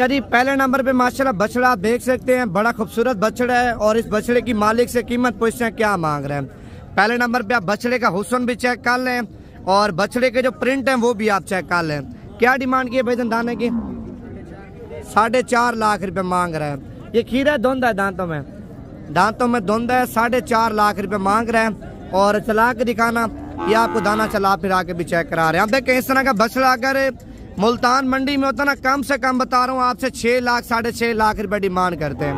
जी पहले नंबर पे माशाल्लाह बछड़ा आप देख सकते हैं, बड़ा खूबसूरत बछड़ा है और इस बछड़े की मालिक से कीमत पूछते हैं क्या मांग रहे हैं। पहले नंबर पे आप बछड़े का हुस्न भी चेक कर लें और बछड़े के जो प्रिंट हैं वो भी आप चेक कर लें। क्या डिमांड की है भाईजान दाने की? 4.5 लाख रुपए मांग रहे हैं। ये खीरा धुंध है, दांतों में धुंध है, 4.5 लाख रुपए मांग रहे हैं। और चला के दिखाना, ये आपको दाना चला फिरा के भी चेक करा रहे हैं। आप देखें इस तरह का बछड़ा अगर मुल्तान मंडी में होता ना, कम से कम बता रहा हूँ आपसे 6 लाख 6.5 लाख रुपए डिमांड करते हैं।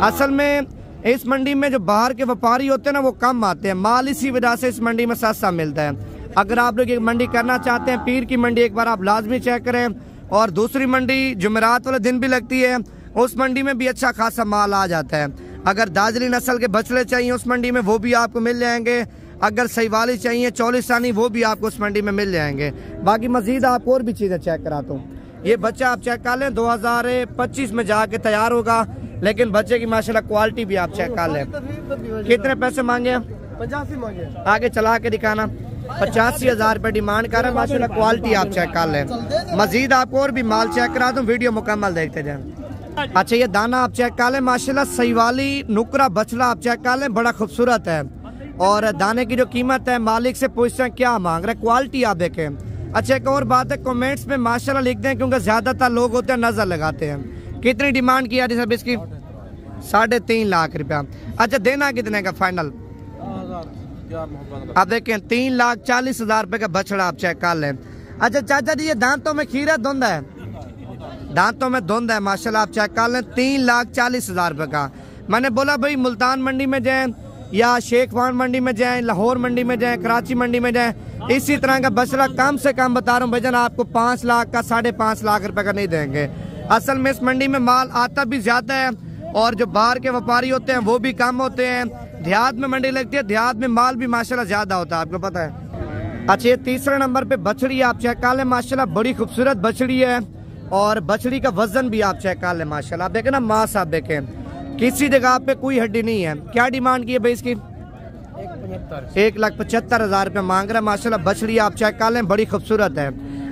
असल में इस मंडी में जो बाहर के व्यापारी होते हैं ना वो कम आते हैं, माल इसी वजह से इस मंडी में सस्ता मिलता है। अगर आप लोग एक मंडी करना चाहते हैं, पीर की मंडी एक बार आप लाजमी चेक करें। और दूसरी मंडी जुमेरात वाले दिन भी लगती है, उस मंडी में भी अच्छा खासा माल आ जाता है। अगर दाजली नस्ल के बछड़े चाहिए उस मंडी में वो भी आपको मिल जाएंगे। अगर सहीवाली चाहिए चौलिस्तानी वो भी आपको उस मंडी में मिल जाएंगे। बाकी मजीद आपको और भी चीज़ें चेक कराता हूँ। ये बच्चा आप चेक कर लें, 2025 में जाके तैयार होगा, लेकिन बच्चे की माशाल्लाह क्वालिटी भी आप चेक कर लें। कितने पैसे मांगे? 85 मांगे। आगे चला के दिखाना। 85,000 रुपये डिमांड कर रहे हैं। माशाल्लाह क्वालिटी आप चेक कर लें। मजीद आपको और भी माल चेक करा दूँ, वीडियो मुकम्मल देखते जाएं। अच्छा ये दाना आप चेक कर लें, माशाल्लाह सहीवाली नुकरा बछड़ा आप चेक कर लें, बड़ा खूबसूरत है। और दाने की जो कीमत है मालिक से पूछते हैं क्या मांग रहे हैं, क्वालिटी आप देखें। अच्छा एक और बात है, कमेंट्स में माशाल्लाह लिख दें क्योंकि ज्यादातर लोग होते हैं नजर लगाते हैं। कितनी डिमांड की है सब इसकी? 3.5 लाख रुपया। अच्छा देना कितने का फाइनल? आप देखें 3,40,000 रुपए का बछड़ा आप चेक कर लें। अच्छा चाचा जी ये दांतों में खीरा धुंध है, दांतों में धुंध है माशाल्लाह आप चेक कर लें। 3,40,000 रुपए का। मैंने बोला भाई मुल्तान मंडी में जाएं या शेख वान मंडी में जाएं, लाहौर मंडी में जाएं, कराची मंडी में जाएं, इसी तरह का बछड़ा कम से कम बता रहा हूँ भाईजान आपको 5 लाख का 5.5 लाख रुपए का नहीं देंगे। असल में इस मंडी में माल आता भी ज्यादा है और जो बाहर के व्यापारी होते हैं वो भी कम होते हैं। देहात में मंडी लगती है, देहात में माल भी माशाल्लाह ज्यादा होता है, आपको पता है। अच्छा ये तीसरे नंबर पे बछड़ी आप चेक कर लें, माशाल्लाह बड़ी खूबसूरत बछड़ी है और बछड़ी का वजन भी आप चेक कर लें माशाल्लाह। आप देखें ना मांस, आप देखें किसी जगह पे कोई हड्डी नहीं है। क्या डिमांड की है भाई इसकी? 1,75,000 रुपये मांग रहा है। माशाल्लाह बछड़ी आप चेक कर लें, बड़ी खूबसूरत है।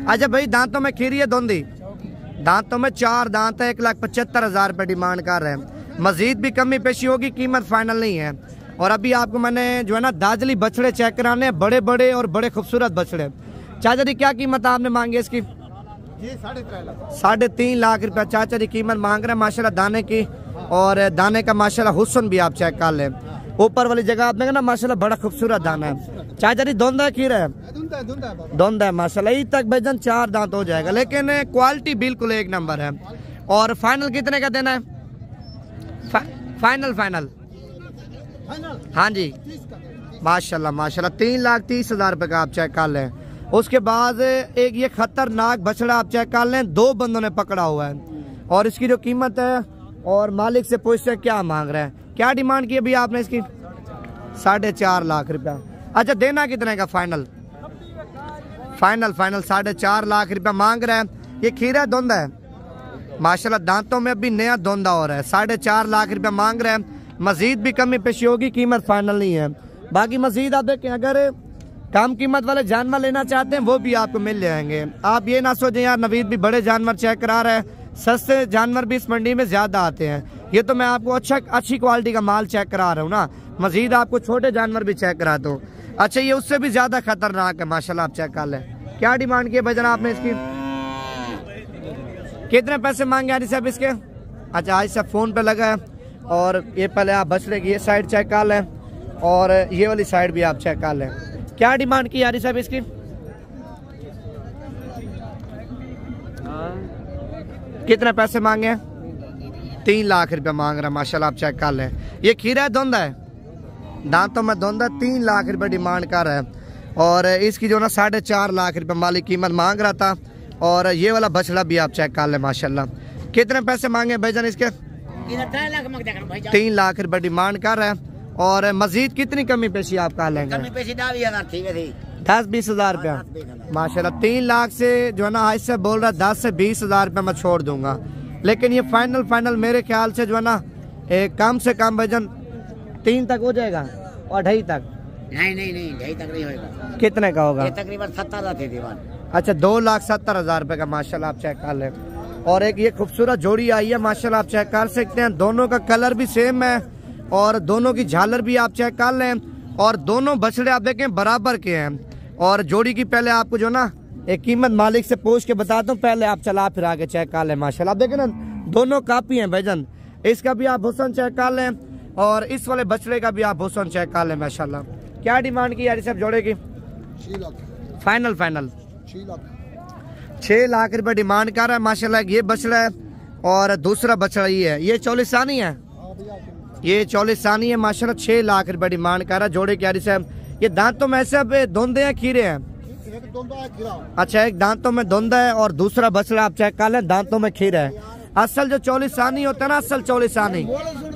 अच्छा भाई दांतों में खीरी है धुंधी, दांतों में 4 दांत है, 1,75,000 रुपये डिमांड कर रहे हैं। मजीद भी कमी पेशी होगी, कीमत फाइनल नहीं है। और अभी आपको मैंने जो है ना दाजली बछड़े चेक कराने हैं, बड़े बड़े और बड़े खूबसूरत बछड़े। चाचा जी क्या कीमत आपने मांगी इसकी? 3.5 लाख रुपया चाचा जी कीमत मांग रहे हैं माशाल्लाह दाने की। और दाने का माशाल्लाह हुस्न भी आप चेक कर लें, ऊपर वाली जगह आप देखें ना माशाल्लाह बड़ा खूबसूरत दाना है। चाचा जी धुंध है खीरा है? धुंध है माशाल्लाह। ई तक भाईजान 4 दांत हो जाएगा, लेकिन क्वालिटी बिल्कुल एक नंबर है। और फाइनल कितने का देना है? फाइनल हाँ जी माशाल्लाह माशाल्लाह 3,30,000 रुपए का आप चेक कर लें। उसके बाद एक ये खतरनाक बछड़ा आप चेक कर लें, 2 बंदों ने पकड़ा हुआ है और इसकी जो कीमत है और मालिक से पूछते हैं क्या मांग रहे हैं। क्या डिमांड की अभी आपने इसकी? 4.5 लाख रुपया। अच्छा देना कितने का फाइनल? फाइनल 4.5 लाख रुपया मांग रहे हैं। ये खीरा धुंध है माशाल्लाह, दांतों में अभी नया धुंधा हो रहा है। 4.5 लाख रुपया मांग रहे हैं। मजीद भी कमी पेशी होगी, कीमत फाइनल नहीं है। बाकी मजीद आप देखें, अगर कम कीमत वाले जानवर लेना चाहते हैं वो भी आपको मिल जाएंगे। आप ये ना सोचें यार नवीद भी बड़े जानवर चेक करा रहा है, सस्ते जानवर भी इस मंडी में ज्यादा आते हैं। ये तो मैं आपको अच्छी क्वालिटी का माल चेक करा रहा हूँ ना, मजीद आपको छोटे जानवर भी चेक कराता हूँ। अच्छा ये उससे भी ज्यादा खतरनाक है माशाल्लाह, आप चेक कर लें। क्या डिमांड की है भाईजान आपने इसकी? कितने पैसे मांगे यार साहब इसके? अच्छा आज सब फोन पे लगा है। और ये पहले आप बछड़े की ये साइड चेक कर लें और ये वाली साइड भी आप चेक कर लें। क्या डिमांड की यार साहब इसकी? कितने पैसे मांगे? 3 लाख रुपया मांग रहा है माशाल्लाह, आप चेक कर लें। ये खीरा धुंध है, दांतों में धुंध है, 3 लाख रुपया डिमांड कर रहा है। और इसकी जो ना 4.5 लाख रुपया मालिक कीमत मांग रहा था। और ये वाला बछड़ा भी आप चेक कर लें माशाल्लाह। कितने पैसे मांगे भाईजान इसके? 3 लाख रुपया डिमांड कर रहा है। और मजीद कितनी कमी पेशी आप कर लेंगे? 10-20 रुपया माशाल्लाह। 3 लाख से जो है ना आज से बोल रहा 10 से 20,000 रुपया मैं छोड़ दूंगा, लेकिन ये फाइनल मेरे ख्याल से जो है ना कम से कम भाईजान 3 तक हो जाएगा और 2.5 तक। नहीं 2.5 तक नहीं होगा। कितने का होगा? तकरीबन 70,000 थे दीवान। अच्छा 2,70,000 रुपये का माशाल्लाह, आप चेक कर लें। और एक ये खूबसूरत जोड़ी आई है माशाल्लाह, आप चेक कर सकते हैं। दोनों का कलर भी सेम है और दोनों की झालर भी आप चेक कर लें और दोनों बछड़े आप देखें बराबर के हैं। और जोड़ी की पहले आपको जो ना एक कीमत मालिक से पूछ के बताता हूँ, पहले आप चला फिर आगे चेक कर लें। माशाल्लाह आप देखें ना दोनों कापी हैं भाईजान, इसका भी आप हुस्न चेक कर लें और इस वाले बछड़े का भी आप हुस्न चेक कर लें माशाल्लाह। क्या डिमांड की यार सब जोड़े की? 6 लाख फाइनल 6 लाख रुपए डिमांड कर रहा है माशाल्लाह। ये बछड़ा है और दूसरा बछड़ा ये है, ये 40 सानी है, ये 40 सानी है माशाल्लाह। 6 लाख रुपए डिमांड कर रहा है जोड़े की साहब। ये दांतों में ऐसे अब धुंधे हैं खीरे हैं? अच्छा, एक दांतों में धुंधा है और दूसरा बछड़ा आप चेक कर लें दांतों में खीरा है। असल जो 40 सानी होता है ना, असल 40 सानी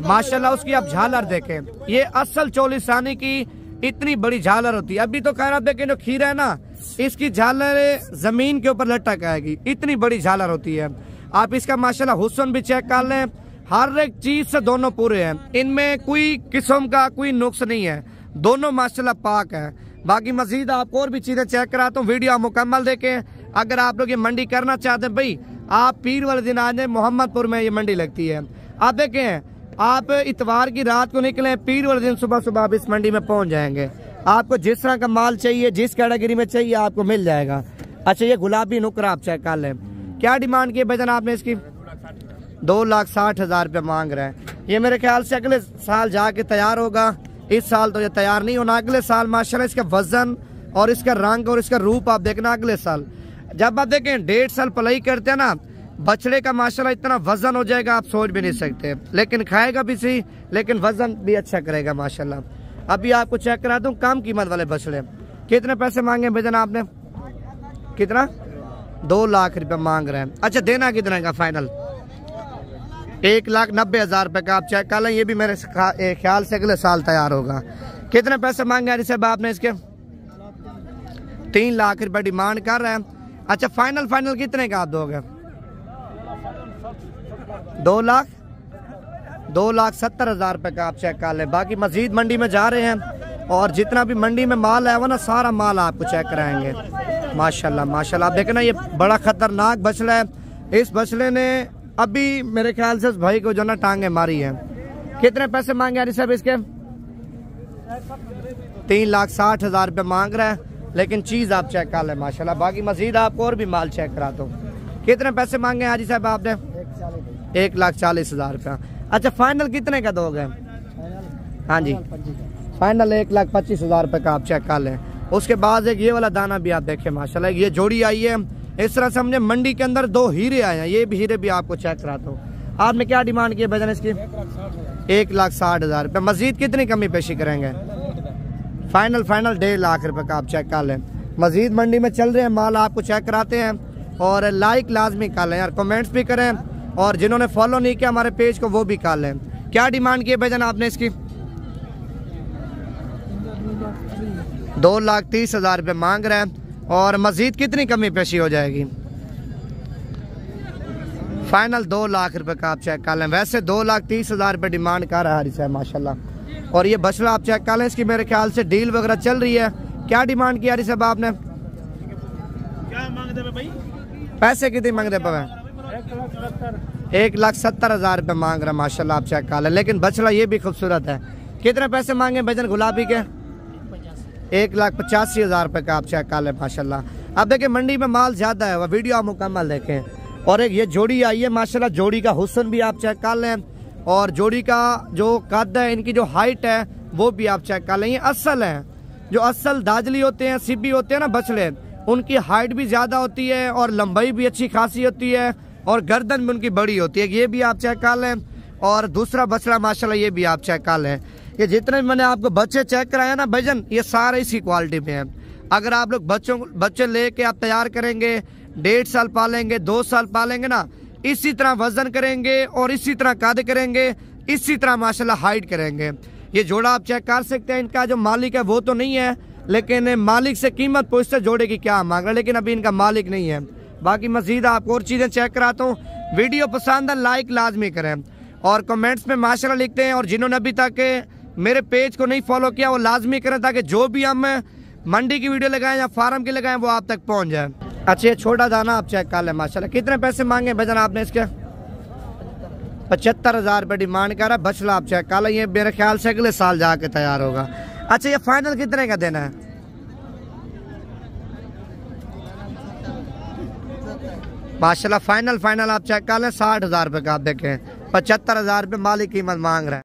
माशाल्लाह उसकी आप झालर देखें, ये असल 40 सानी की इतनी बड़ी झालर होती है। अभी तो कह रहा देखें जो खीरा है ना, इसकी झालर जमीन के ऊपर लटक आएगी, इतनी बड़ी झालर होती है। आप इसका माशाल्लाह हुस्न भी चेक कर लें, हर एक चीज से दोनों पूरे हैं, इनमें कोई किस्म का कोई नुक्स नहीं है, दोनों माशाल्लाह पाक है। बाकी मजीद आपको और भी चीजें चेक कराता हूँ, वीडियो मुकम्मल देखें। अगर आप लोग ये मंडी करना चाहते हैं भाई, आप पीर वाले दिन आ जाए, मोहम्मदपुर में ये मंडी लगती है। आप देखें, आप इतवार की रात को निकले, पीर वाले दिन सुबह सुबह आप इस मंडी में पहुंच जाएंगे। आपको जिस तरह का माल चाहिए, जिस कैटेगरी में चाहिए आपको मिल जाएगा। अच्छा, ये गुलाबी नुकरा आप चेक कर लें, क्या डिमांड की भजन आपने इसकी? 2,60,000 रुपये मांग रहे हैं। ये मेरे ख्याल से अगले साल जाके तैयार होगा, इस साल तो ये तैयार नहीं होना, अगले साल माशाल्लाह इसका वजन और इसका रंग और इसका रूप आप देखना अगले साल। जब आप देखें 1.5 साल पलाई करते हैं ना बछड़े का माशाल्लाह इतना वजन हो जाएगा आप सोच भी नहीं सकते, लेकिन खाएगा भी सही, लेकिन वजन भी अच्छा करेगा माशाल्लाह। अभी आपको चेक करा दूं कम कीमत वाले बछड़े, कितने पैसे मांगे भजन आपने? कितना? 2 लाख रुपए मांग रहे हैं। अच्छा, देना कितने का फाइनल? 1,90,000 रुपए का आप चेक कर लें। ये भी मेरे ख्याल से अगले साल तैयार होगा। कितने पैसे मांगे यार साहब आपने इसके? 3 लाख रुपए डिमांड कर रहे हैं। अच्छा, फाइनल कितने का आप दोगे? 2,70,000 रुपए का आप चेक कर लें। बाकी मजीद मंडी में जा रहे हैं और जितना भी मंडी में माल है वो ना सारा माल आपको चेक कराएंगे माशाल्लाह। माशाल्लाह आप देखना, ये बड़ा खतरनाक बछड़ा है। इस बछड़े ने अभी मेरे ख्याल से उस भाई को जो ना टांगे मारी है। कितने पैसे मांगे यार साहब इसके? 3,60,000 रुपये मांग रहा है, लेकिन चीज आप चेक कर लें माशाल्लाह। बाकी मजीद आपको और भी माल चेक कराता हूँ। कितने पैसे मांगे हाजी साहब आपने? 1,40,000 रुपया। अच्छा, फाइनल कितने का दोगे? हाँ जी, फाइनल 1,25,000 रुपये का आप चेक कर लें। उसके बाद एक ये वाला दाना भी आप देखें माशाल्लाह, ये जोड़ी आई है। इस तरह से हमने मंडी के अंदर 2 हीरे आए हैं, ये भी हीरे भी आपको चेक कराता हूँ। आपने क्या डिमांड की भजन इसकी? 1,60,000 रुपये। मजीद कितनी कमी पेशी करेंगे? फाइनल 1.5 लाख रुपए का आप चेक कर लें। मजीद मंडी में चल रहे हैं, माल आपको चेक कराते हैं। और लाइक लाजमी कर लें यार, कमेंट्स भी करें, और जिन्होंने फॉलो नहीं किया हमारे पेज को वो भी कर लें। क्या डिमांड की भजन आपने इसकी? 2,30,000 रुपये मांग रहे हैं। और मजीद कितनी कमी पेशी हो जाएगी? फाइनल 2 लाख रुपए का आप चेक कर लें। वैसे 2,30,000 रुपये डिमांड कर रहा है माशाल्लाह। और ये बछड़ा आप चेक कर लें, इसकी मेरे ख्याल से डील वगैरह चल रही है। क्या डिमांड किया साहब आपने? क्या मांगते भाई? पैसे कितने मांगते पे? 1,70,000 रुपये मांग रहा है माशाल्लाह, आप चेक कर लें। लेकिन बछड़ा ये भी खूबसूरत है। कितने पैसे मांगे भजन गुलाबी के? 1,85,000 रुपये का आप चेक कर लें माशाल्लाह। अब देखिए मंडी में माल ज्यादा है, वह वीडियो आप मुकम्मल देखें। और एक ये जोड़ी आई है माशाल्लाह, जोड़ी का हुस्न भी आप चेक कर लें, और जोड़ी का जो कद है, इनकी जो हाइट है वो भी आप चेक कर लें। ये असल है, जो असल दाजली होते हैं, सिब्बी होते हैं ना बछड़े, उनकी हाइट भी ज्यादा होती है और लंबाई भी अच्छी खासी होती है और गर्दन भी उनकी बड़ी होती है। ये भी आप चेक कर लें। और दूसरा बछड़ा माशाल्लाह ये भी आप चेक कर लें। ये जितने भी मैंने आपको बच्चे चेक कराए ना भजन, ये सारे इसी क्वालिटी में हैं। अगर आप लोग बच्चे लेके आप तैयार करेंगे, 1.5 साल पालेंगे, 2 साल पालेंगे ना, इसी तरह वजन करेंगे और इसी तरह कद करेंगे, इसी तरह माशाल्लाह हाइट करेंगे। ये जोड़ा आप चेक कर सकते हैं। इनका जो मालिक है वो तो नहीं है, लेकिन मालिक से कीमत पूछते जोड़े की क्या मांग रहा है, लेकिन अभी इनका मालिक नहीं है। बाकी मजीद आपको और चीजें चेक कराता हूँ। वीडियो पसंद है लाइक लाजमी करें और कमेंट्स में माशाल्लाह लिखते हैं। और जिन्होंने अभी तक मेरे पेज को नहीं फॉलो किया वो लाजमी करें, ताकि जो भी हम मंडी की वीडियो लगाएं या फार्म की लगाएं वो आप तक पहुंच जाए। अच्छा ये छोटा दाना आप चेक कर लें माशाल्लाह। कितने पैसे मांगे भजन आपने इसके? 75,000 रुपये डिमांड कर रहा है। बछड़ा आप चेक कर लें, ये मेरे ख्याल से अगले साल जाके तैयार होगा। अच्छा ये फाइनल कितने का देना है? माशाल्लाह फाइनल आप चेक कर लें 60,000 रुपये का। आप देखें 75,000 रुपये मालिक कीमत मांग रहा है।